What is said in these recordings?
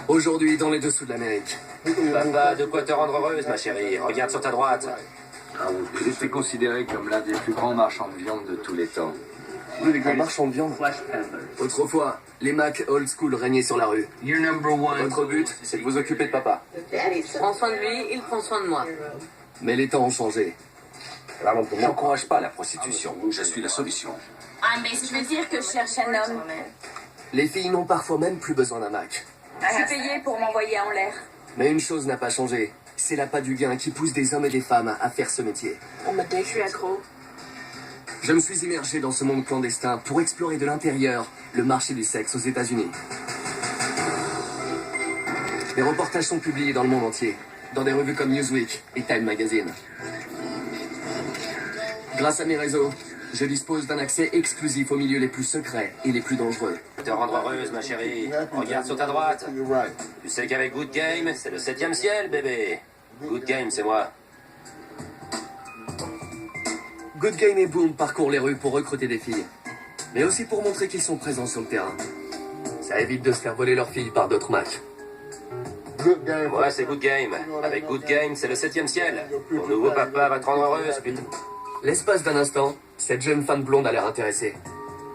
Aujourd'hui, dans les dessous de l'Amérique. Papa, de quoi te rendre heureuse, ma chérie? Regarde sur ta droite. Il était considéré comme l'un des plus grands marchands de viande de tous les temps. Un marchand de viande. Autrefois, les Macs old school régnaient sur la rue. Votre but, c'est de vous occuper de papa. Je prends soin de lui, il prend soin de moi. Mais les temps ont changé. J'encourage pas la prostitution. Je suis la solution. Je veux dire que je cherche un homme. Les filles n'ont parfois même plus besoin d'un Mac. Je suis payée pour m'envoyer en l'air. Mais une chose n'a pas changé. C'est l'appât du gain qui pousse des hommes et des femmes à faire ce métier. Je suis accro. Je me suis immergé dans ce monde clandestin pour explorer de l'intérieur le marché du sexe aux États-Unis. Des reportages sont publiés dans le monde entier, dans des revues comme Newsweek et Time Magazine. Grâce à mes réseaux, je dispose d'un accès exclusif aux milieux les plus secrets et les plus dangereux. Te rendre heureuse, ma chérie. Regarde sur ta droite. Tu sais qu'avec Good Game, c'est le 7e ciel, bébé. Good Game, c'est moi. Good Game et Boom parcourent les rues pour recruter des filles, mais aussi pour montrer qu'ils sont présents sur le terrain. Ça évite de se faire voler leurs filles par d'autres Macs. Moi, c'est Good Game. Avec Good Game, c'est le 7e ciel. Ton nouveau papa va te rendre heureuse, putain. L'espace d'un instant, cette jeune femme blonde a l'air intéressée.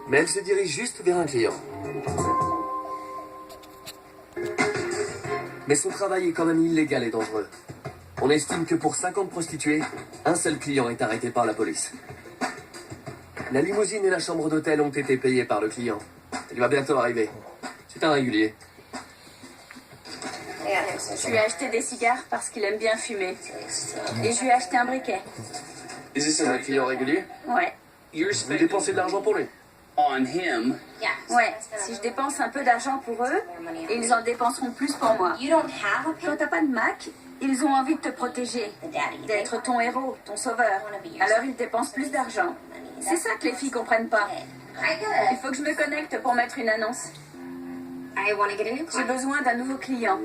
Mais elle se dirige juste vers un client. Mais son travail est quand même illégal et dangereux. On estime que pour 50 prostituées, un seul client est arrêté par la police. La limousine et la chambre d'hôtel ont été payées par le client. Il va bientôt arriver. C'est un régulier. Je lui ai acheté des cigares parce qu'il aime bien fumer. Et je lui ai acheté un briquet. C'est un client régulier? Ouais. Vous dépensez de l'argent pour lui? Ouais. Si je dépense un peu d'argent pour eux, ils en dépenseront plus pour moi. Quand t'as pas de Mac, ils ont envie de te protéger, d'être ton héros, ton sauveur. Alors ils dépensent plus d'argent. C'est ça que les filles comprennent pas. Il faut que je me connecte pour mettre une annonce. J'ai besoin d'un nouveau client.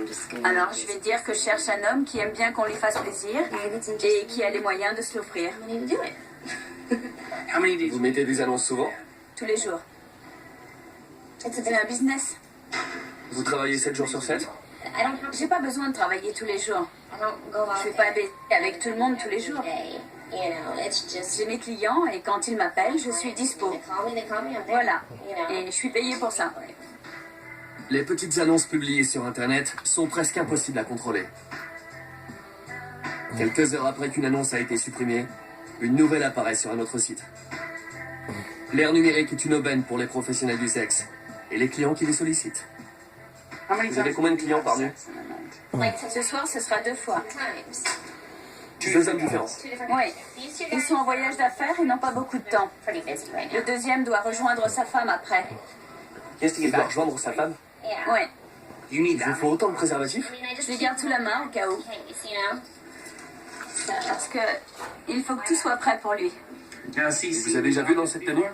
Alors je vais dire que je cherche un homme qui aime bien qu'on lui fasse plaisir et qui a les moyens de se l'offrir. Vous mettez des annonces souvent? Tous les jours. C'est un business. Vous travaillez 7 jours sur 7? J'ai pas besoin de travailler tous les jours. Je vais pas baiser avec tout le monde tous les jours. J'ai mes clients et quand ils m'appellent, je suis dispo. Voilà. Et je suis payée pour ça. Les petites annonces publiées sur Internet sont presque impossibles à contrôler. Quelques heures après qu'une annonce a été supprimée, une nouvelle apparaît sur un autre site. L'ère numérique est une aubaine pour les professionnels du sexe et les clients qui les sollicitent. Vous avez combien de clients par nuit? Ce soir, ce sera 2 fois. 2 hommes différents. Oui. Ils sont en voyage d'affaires et n'ont pas beaucoup de temps. Le deuxième doit rejoindre sa femme après. Il doit rejoindre sa femme? Ouais. Il vous faut autant de préservatifs? Je les garde sous la main au cas où. Parce que il faut que tout soit prêt pour lui. Vous avez déjà vu dans cette tenue?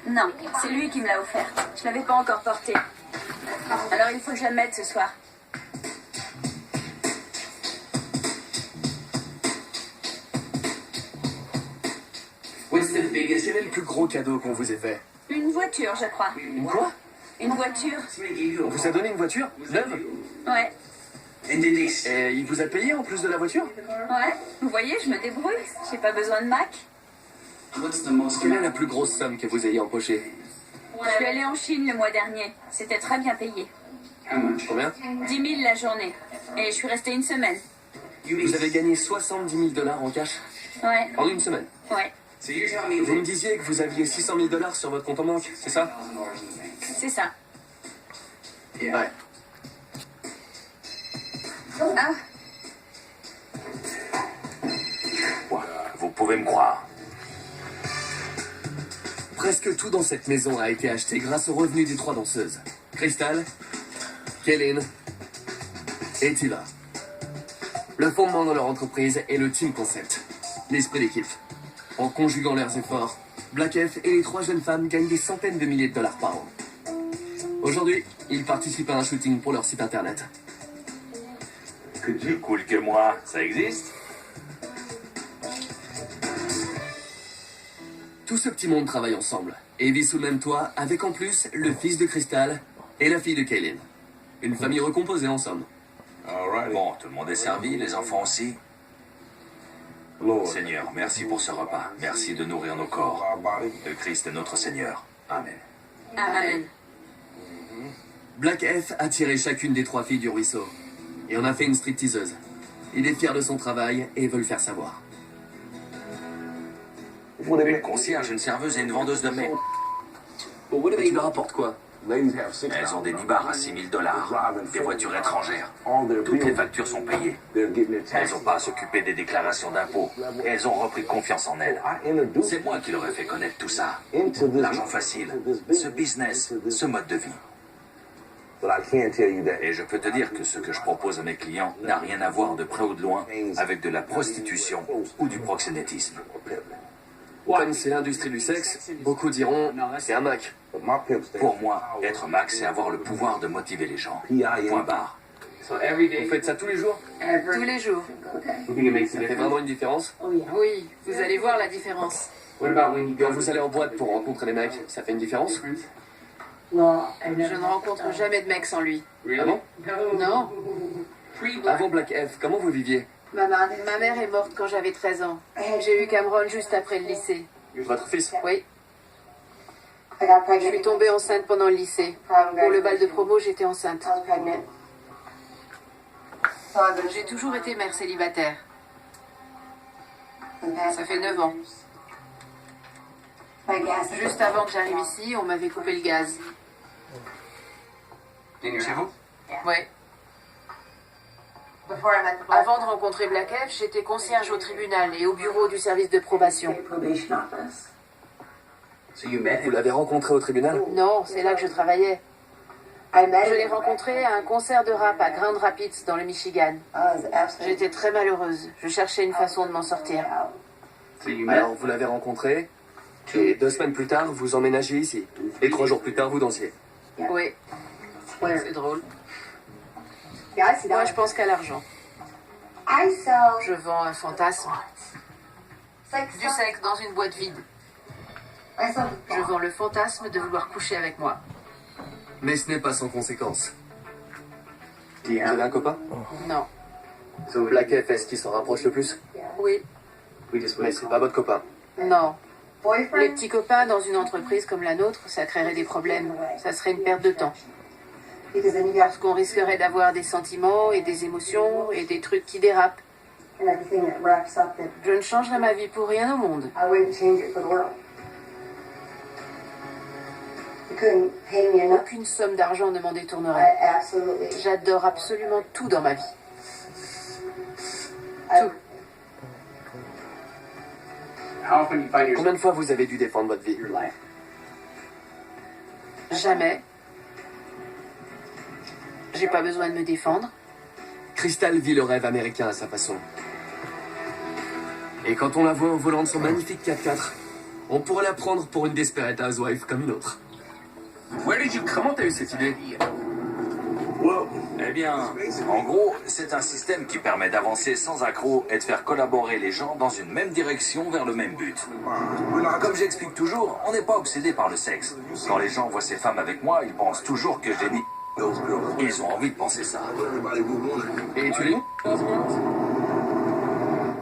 Non, c'est lui qui me l'a offert. Je l'avais pas encore porté. Alors il faut que je la mette ce soir. Quel est le plus gros cadeau qu'on vous ait fait? Une voiture, je crois. Une quoi? Une voiture. On vous a donné une voiture? Neuve? Ouais. Et il vous a payé en plus de la voiture? Ouais. Vous voyez, je me débrouille. J'ai pas besoin de Mac. Quelle est la plus grosse somme que vous ayez empochée? Je suis allée en Chine le mois dernier. C'était très bien payé. Combien? 10 000 la journée. Et je suis restée une semaine. Vous avez gagné 70 000 $ en cash? Ouais. En une semaine? Ouais. Vous me disiez que vous aviez 600 000 $ sur votre compte en banque, c'est ça? C'est ça. Ouais. Ah, Vous pouvez me croire. Presque tout dans cette maison a été acheté grâce aux revenus des 3 danseuses. Crystal, Kaylin et Tiva. Le fondement de leur entreprise est le team concept, l'esprit d'équipe. En conjuguant leurs efforts, Black F et les 3 jeunes femmes gagnent des centaines de milliers de dollars par an. Aujourd'hui, ils participent à un shooting pour leur site internet. Plus cool que moi, ça existe? Tout ce petit monde travaille ensemble et vit sous le même toit avec en plus le fils de Crystal et la fille de Kaylin. Une famille recomposée en somme. Bon, tout le monde est servi, les enfants aussi. Seigneur, merci pour ce repas. Merci de nourrir nos corps. Le Christ est notre Seigneur. Amen. Amen. Black F a tiré chacune des 3 filles du ruisseau et en a fait une stripteaseuse. Il est fier de son travail et veut le faire savoir. Une concierge, une serveuse et une vendeuse de mets. Et tu leur apportes quoi? Elles ont des nibards à $6 000, des voitures étrangères. Toutes les factures sont payées. Elles n'ont pas à s'occuper des déclarations d'impôts. Et elles ont repris confiance en elles. C'est moi qui leur ai fait connaître tout ça. L'argent facile, ce business, ce mode de vie. Et je peux te dire que ce que je propose à mes clients n'a rien à voir de près ou de loin avec de la prostitution ou du proxénétisme. Comme c'est l'industrie du sexe, beaucoup diront c'est un Mac. Pour moi, être Mac, c'est avoir le pouvoir de motiver les gens. Point barre. Vous faites ça tous les jours? Tous les jours. Ça fait vraiment une différence? Oui, vous allez voir la différence. Quand vous allez en boîte pour rencontrer les mecs, ça fait une différence? Je ne rencontre jamais de mec sans lui. Ah bon? Non. Avant Black F, comment vous viviez? Ma mère est morte quand j'avais 13 ans. J'ai eu Cameron juste après le lycée. Votre fils? Oui. Je suis tombée enceinte pendant le lycée. Pour le bal de promo, j'étais enceinte. J'ai toujours été mère célibataire. Ça fait 9 ans. Juste avant que j'arrive ici, on m'avait coupé le gaz. Chez vous? Oui. Avant de rencontrer Black F, j'étais concierge au tribunal et au bureau du service de probation. Vous l'avez rencontré au tribunal? Non, c'est là que je travaillais. Je l'ai rencontré à un concert de rap à Grand Rapids, dans le Michigan. J'étais très malheureuse. Je cherchais une façon de m'en sortir. Alors vous l'avez rencontré, et 2 semaines plus tard, vous emménagez ici. Et 3 jours plus tard, vous dansiez. Oui. C'est drôle. Moi, je pense qu'à l'argent. Je vends un fantasme. Du sexe dans une boîte vide. Je vends le fantasme de vouloir coucher avec moi. Mais ce n'est pas sans conséquence. Vous avez un copain? Non. Black F, est-ce qui s'en rapproche le plus? Oui. Mais c'est pas votre copain. Non. Les petits copains dans une entreprise comme la nôtre, ça créerait des problèmes. Ça serait une perte de temps. Parce qu'on risquerait d'avoir des sentiments et des émotions et des trucs qui dérapent. Je ne changerai ma vie pour rien au monde. Aucune somme d'argent ne m'en détournerait. J'adore absolument tout dans ma vie. Tout. Combien de fois vous avez dû défendre votre vie? Jamais. J'ai pas besoin de me défendre. Crystal vit le rêve américain à sa façon. Et quand on la voit au volant de son magnifique 4x4, on pourrait la prendre pour une Desperate Housewife comme une autre. Comment t'as eu cette idée? Eh bien, en gros, c'est un système qui permet d'avancer sans accroc et de faire collaborer les gens dans une même direction vers le même but. Comme j'explique toujours, on n'est pas obsédé par le sexe. Quand les gens voient ces femmes avec moi, ils pensent toujours que j'ai ni... Ils ont envie de penser ça. Et tu l'es?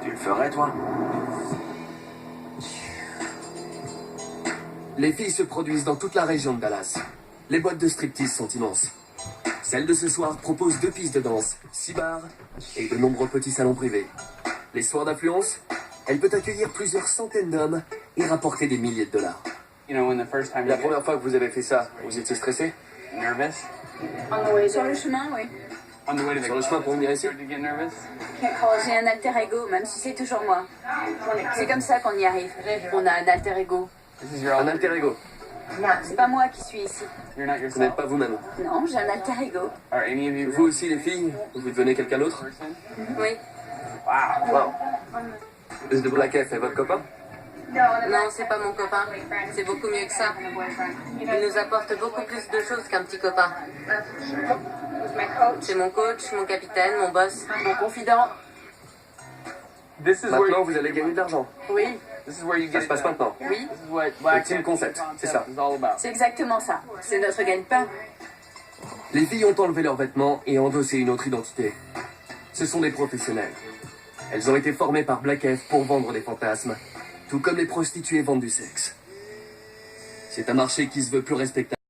Tu le ferais, toi? Les filles se produisent dans toute la région de Dallas. Les boîtes de striptease sont immenses. Celle de ce soir propose 2 pistes de danse, 6 bars et de nombreux petits salons privés. Les soirs d'affluence, elle peut accueillir plusieurs centaines d'hommes et rapporter des milliers de dollars. La première fois que vous avez fait ça, vous étiez stressé? Sur le chemin, oui. Sur le chemin pour venir ici? J'ai un alter ego, même si c'est toujours moi. C'est comme ça qu'on y arrive. On a un alter ego. Un alter ego. C'est pas moi qui suis ici. Vous n'êtes pas vous-même. Non, j'ai un alter ego. Vous aussi, les filles, vous devenez quelqu'un d'autre? Oui. Wow. Black F est votre copain? Non, c'est pas mon copain. C'est beaucoup mieux que ça. Il nous apporte beaucoup plus de choses qu'un petit copain. C'est mon coach, mon capitaine, mon boss, mon confident. Maintenant, vous allez gagner de l'argent. Oui, Ça se passe maintenant. oui, Le team concept, c'est ça. C'est exactement ça. c'est notre gagne-pain. Les filles ont enlevé leurs vêtements et endossé une autre identité. Ce sont des professionnels. Elles ont été formées par Black F pour vendre des fantasmes, tout comme les prostituées vendent du sexe. C'est un marché qui se veut plus respectable.